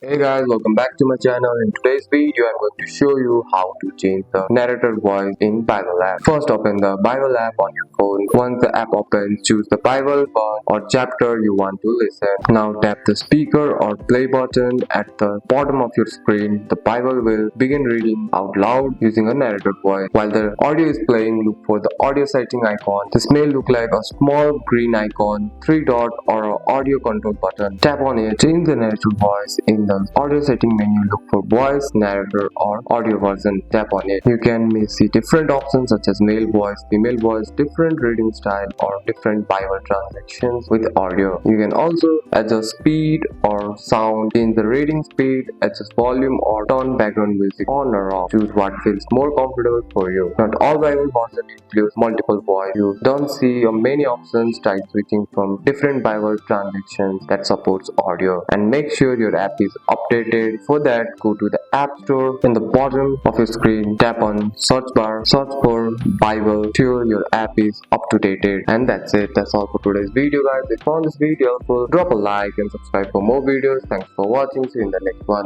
Hey guys, welcome back to my channel. In today's video, I'm going to show you how to change the narrator voice in Bible app. First, open the Bible app on your phone. Once the app opens, choose the Bible verse or chapter you want to listen. Now tap the speaker or play button at the bottom of your screen. The Bible will begin reading out loud using a narrator voice. While the audio is playing, look for the audio setting icon. This may look like a small green icon, three dot or an audio control button. Tap on it. Change the narrator voice in the audio setting menu. Look for voice, narrator or audio version. Tap on it. You may see different options such as male voice, female voice, different reading style or different Bible transactions with audio. You can also adjust speed or sound, change the reading speed, adjust volume or turn background music on or off. Choose what feels more comfortable for you. Not all Bible versions include multiple voice. You don't see many options. Try switching from different Bible transactions that supports audio, and make sure your app is updated. For that, go to the App Store. In the bottom of your screen, tap on search bar, search for Bible. Sure your app is up to date. And that's it. That's all for today's video, guys. If you found this video helpful, drop a like and subscribe for more videos. Thanks for watching. See you in the next one.